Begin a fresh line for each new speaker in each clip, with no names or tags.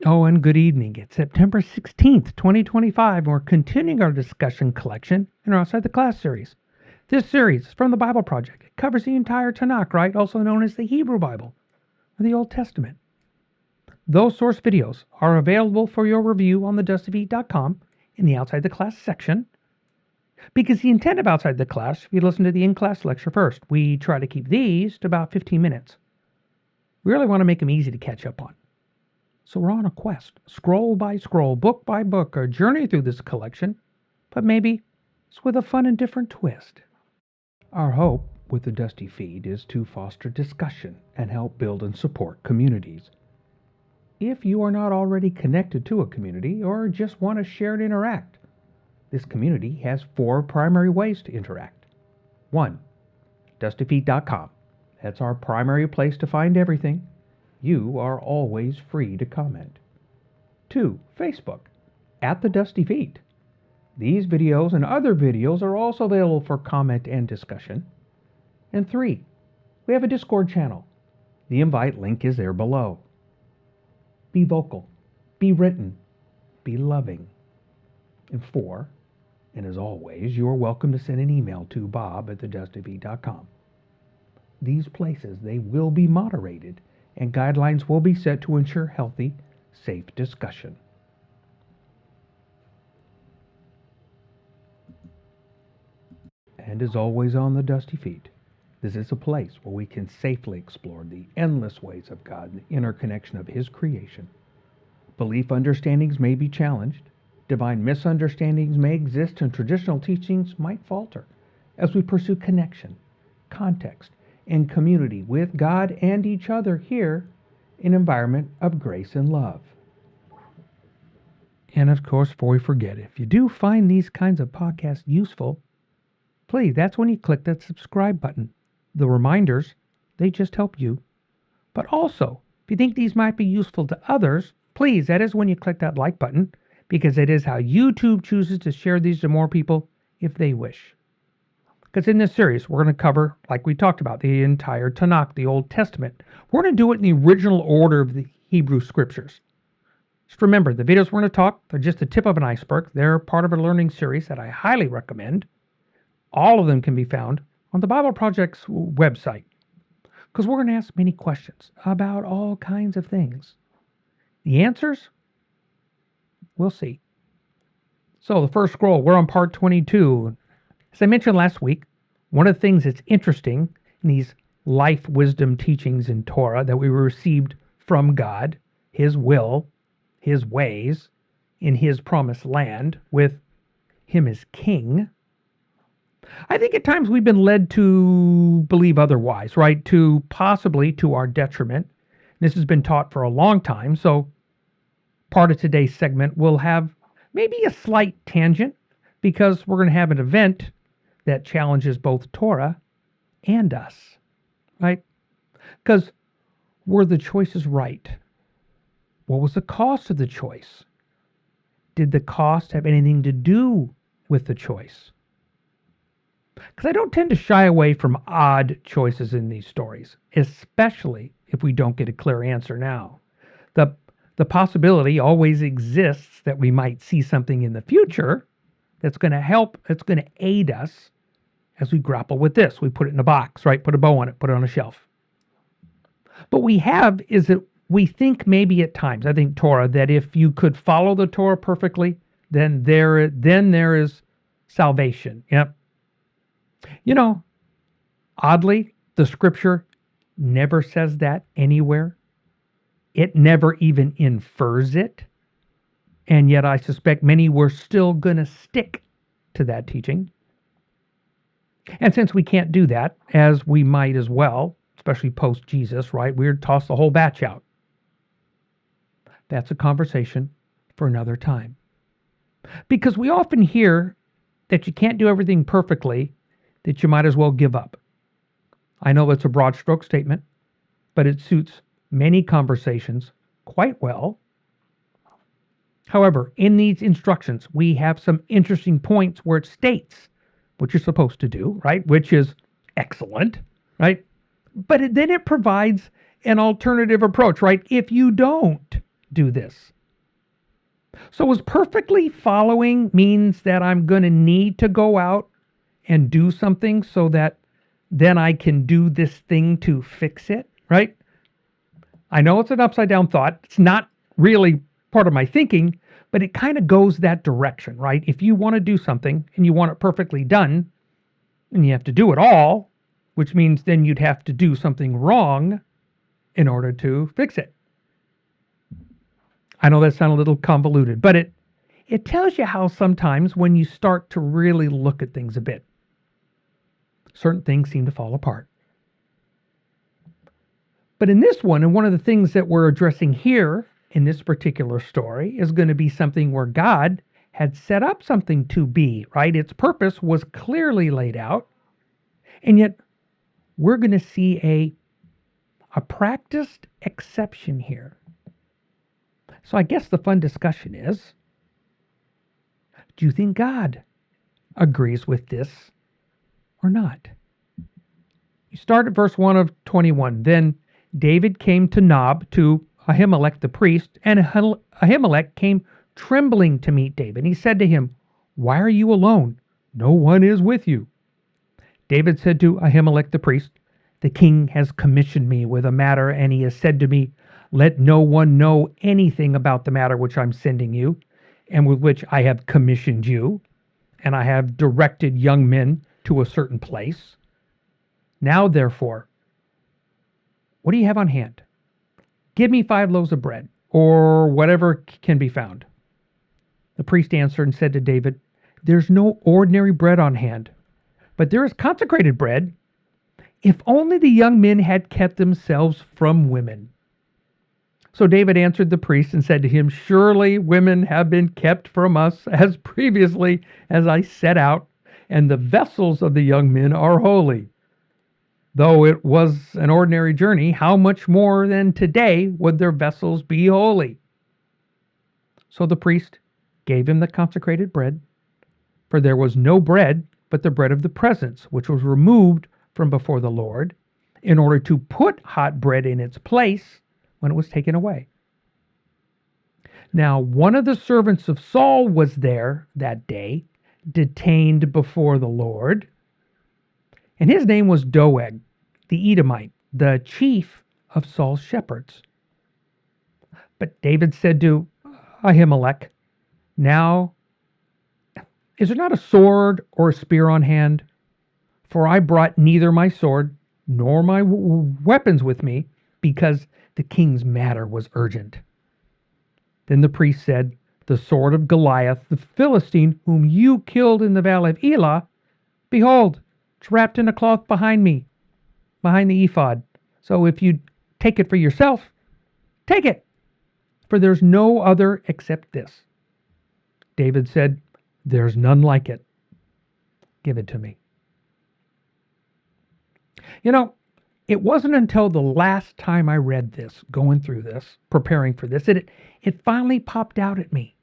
Oh, and good evening. It's September 16th, 2025, and we're continuing our discussion collection in our Outside the Class series. This series is from the Bible Project. It covers the entire TaNaK, right? Also known as the Hebrew Bible, or the Old Testament. Those source videos are available for your review on TheDustyFeet.com in the Outside the Class section. Because the intent of Outside the Class, if you listen to the in-class lecture first, we try to keep these to about 15 minutes. We really want to make them easy to catch up on. So we're on a quest, scroll by scroll, book by book, or journey through this collection, but maybe it's with a fun and different twist. Our hope with the Dusty Feed is to foster discussion and help build and support communities. If you are not already connected to a community or just want to share and interact, this community has 4 primary ways to interact. 1. DustyFeet.com. That's our primary place to find everything. You are always free to comment. 2. Facebook, at the Dusty Feet. These videos and other videos are also available for comment and discussion. And 3. We have a Discord channel. The invite link is there below. Be vocal, be written, be loving. And 4, and as always, you are welcome to send an email to bob@thedustyfeet.com. These places, they will be moderated, and guidelines will be set to ensure healthy, safe discussion. And as always on the Dusty Feet, this is a place where we can safely explore the endless ways of God and the interconnection of His creation. Belief understandings may be challenged, divine misunderstandings may exist, and traditional teachings might falter as we pursue connection, context, and community with God and each other here in an environment of grace and love. And of course, before we forget, if you do find these kinds of podcasts useful, please, that's when you click that subscribe button. The reminders, they just help you. But also, if you think these might be useful to others, please, that is when you click that like button, because it is how YouTube chooses to share these to more people if they wish. Because in this series, we're going to cover, like we talked about, the entire TaNaK, the Old Testament. We're going to do it in the original order of the Hebrew Scriptures. Just remember, the videos we're going to talk, they're just the tip of an iceberg. They're part of a learning series that I highly recommend. All of them can be found on the Bible Project's website. Because we're going to ask many questions about all kinds of things. The answers? We'll see. So the first scroll, we're on part 22. As I mentioned last week, one of the things that's interesting in these life wisdom teachings in Torah that we received from God, His will, His ways, in His promised land, with Him as King, I think at times we've been led to believe otherwise, right? To possibly to our detriment. This has been taught for a long time, so part of today's segment will have maybe a slight tangent because we're going to have an event that challenges both Torah and us, right? Because were the choices right? What was the cost of the choice? Did the cost have anything to do with the choice? Because I don't tend to shy away from odd choices in these stories, especially if we don't get a clear answer now. The possibility always exists that we might see something in the future that's going to help, that's going to aid us as we grapple with this. We put it in a box, right? Put a bow on it, put it on a shelf. But we have is that we think maybe at times, I think Torah, that if you could follow the Torah perfectly, then there is salvation. Yep. You know, oddly, the scripture never says that anywhere. It never even infers it. And yet I suspect many were still going to stick to that teaching. And since we can't do that, as we might as well, especially post-Jesus, right? We'd toss the whole batch out. That's a conversation for another time. Because we often hear that you can't do everything perfectly, that you might as well give up. I know it's a broad stroke statement, but it suits many conversations quite well. However, in these instructions, we have some interesting points where it states what you're supposed to do, right? Which is excellent, right? But then it provides an alternative approach, right? If you don't do this. So is perfectly following means that I'm going to need to go out and do something so that then I can do this thing to fix it, right? I know it's an upside down thought. It's not really part of my thinking, but it kind of goes that direction, right? If you want to do something and you want it perfectly done, and you have to do it all, which means then you'd have to do something wrong in order to fix it. I know that sounds a little convoluted, but it tells you how sometimes when you start to really look at things a bit, certain things seem to fall apart. But in this one, and one of the things that we're addressing here in this particular story is going to be something where God had set up something to be, right? Its purpose was clearly laid out. And yet we're going to see a practiced exception here. So I guess the fun discussion is, do you think God agrees with this or not? You start at verse 1 of 21. Then David came to Nob, to Ahimelech the priest, and Ahimelech came trembling to meet David. He said to him, "Why are you alone? No one is with you." David said to Ahimelech the priest, "The king has commissioned me with a matter, and he has said to me, 'Let no one know anything about the matter which I'm sending you, and with which I have commissioned you, and I have directed young men to a certain place. Now, therefore, what do you have on hand? Give me 5 loaves of bread, or whatever can be found." The priest answered and said to David, "There's no ordinary bread on hand, but there is consecrated bread. If only the young men had kept themselves from women." So David answered the priest and said to him, "Surely women have been kept from us as previously as I set out, and the vessels of the young men are holy. Though it was an ordinary journey, how much more than today would their vessels be holy?" So the priest gave him the consecrated bread, for there was no bread but the bread of the presence, which was removed from before the Lord, in order to put hot bread in its place when it was taken away. Now, one of the servants of Saul was there that day, detained before the Lord, and his name was Doeg, the Edomite, the chief of Saul's shepherds. But David said to Ahimelech, "Now, is there not a sword or a spear on hand? For I brought neither my sword nor my weapons with me, because the king's matter was urgent." Then the priest said, "The sword of Goliath, the Philistine, whom you killed in the valley of Elah, behold, it's wrapped in a cloth behind me, behind the ephod. So if you take it for yourself, take it, for there's no other except this." David said, "There's none like it. Give it to me." You know, it wasn't until the last time I read this, going through this, preparing for this, that it finally popped out at me.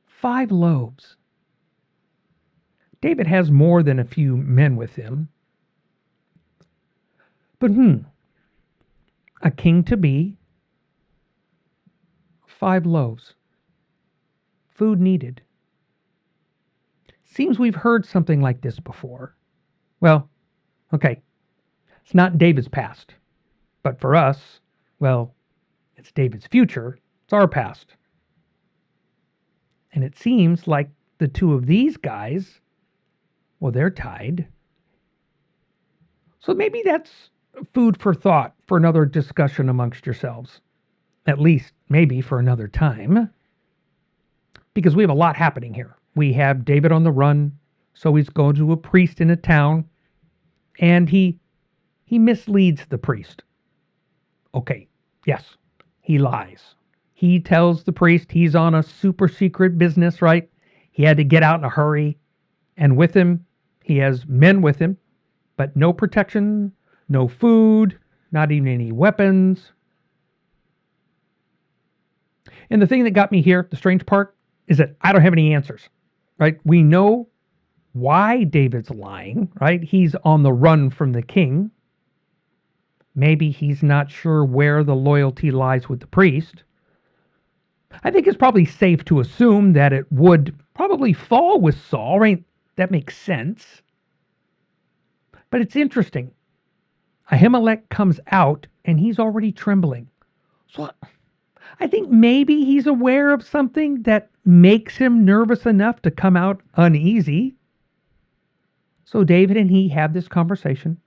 5 loaves. David has more than a few men with him. But a king to be, 5 loaves. Food needed. Seems we've heard something like this before. Well, okay, it's not David's past, but for us, well, it's David's future. It's our past. And it seems like the two of these guys, well, they're tied. So maybe that's food for thought for another discussion amongst yourselves. At least maybe for another time. Because we have a lot happening here. We have David on the run, so he's going to a priest in a town, and he misleads the priest. Okay, yes, he lies. He tells the priest he's on a super secret business, right? He had to get out in a hurry, and with him, he has men with him, but no protection, no food, not even any weapons. And the thing that got me here, the strange part, is that I don't have any answers, right? We know why David's lying, right? He's on the run from the king. Maybe he's not sure where the loyalty lies with the priest. I think it's probably safe to assume that it would probably fall with Saul, right? That makes sense. But it's interesting. Ahimelech comes out and he's already trembling. So I think maybe he's aware of something that makes him nervous enough to come out uneasy. So David and he have this conversation.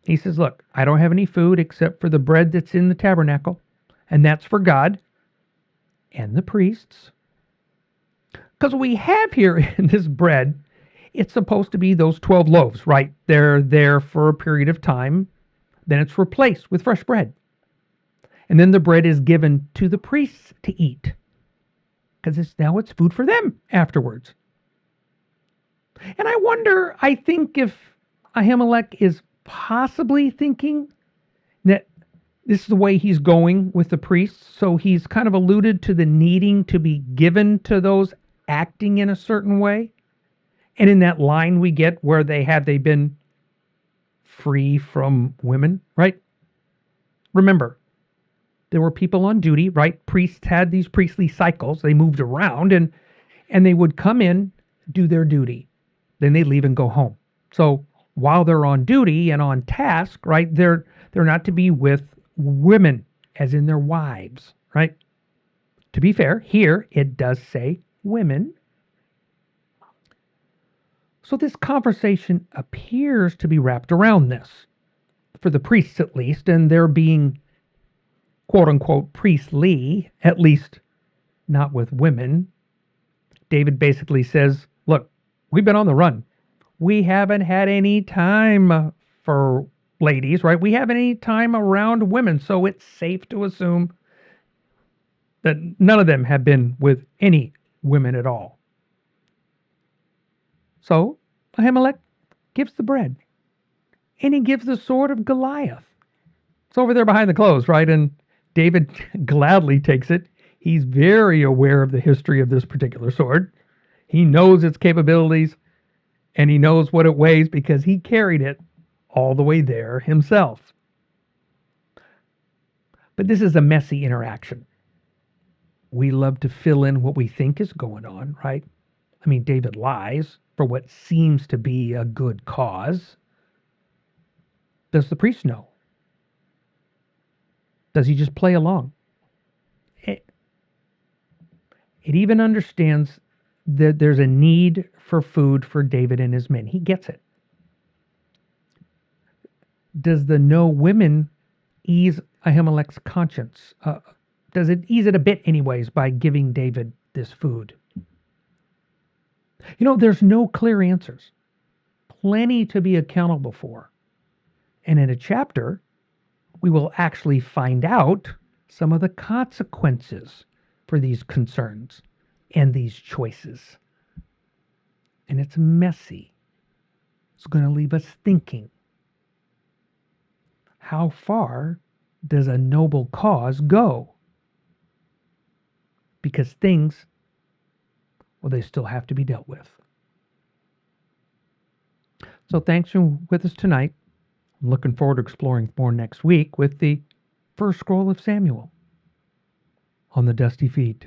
He says, look, I don't have any food except for the bread that's in the tabernacle, and that's for God and the priests. Because we have here in this bread, it's supposed to be those 12 loaves, right? They're there for a period of time. Then it's replaced with fresh bread. And then the bread is given to the priests to eat. Because it's food for them afterwards. And I think if Ahimelech is possibly thinking that this is the way he's going with the priests, so he's kind of alluded to the needing to be given to those acting in a certain way. And in that line we get where they been free from women, right? Remember, there were people on duty, right? Priests had these priestly cycles. They moved around and they would come in, do their duty. Then they leave and go home. So while they're on duty and on task, right, they're not to be with women, as in their wives, right? To be fair, here it does say women. So this conversation appears to be wrapped around this, for the priests at least, and they're being quote unquote priestly, at least not with women. David basically says, look, we've been on the run. We haven't had any time for ladies, right? We haven't any time around women. So it's safe to assume that none of them have been with any women at all. So Ahimelech gives the bread. And he gives the sword of Goliath. It's over there behind the clothes, right? And David gladly takes it. He's very aware of the history of this particular sword. He knows its capabilities, and he knows what it weighs because he carried it all the way there himself. But this is a messy interaction. We love to fill in what we think is going on, right? I mean, David lies for what seems to be a good cause. Does the priest know? Does he just play along? It even understands that there's a need for food for David and his men. He gets it. Does the no women ease Ahimelech's conscience? Does it ease it a bit anyways by giving David this food? There's no clear answers. Plenty to be accountable for. And in a chapter, we will actually find out some of the consequences for these concerns and these choices. And it's messy. It's going to leave us thinking. How far does a noble cause go? Because things, well, they still have to be dealt with. So thanks for with us tonight. I'm looking forward to exploring more next week with the first scroll of Samuel on the Dusty Feet.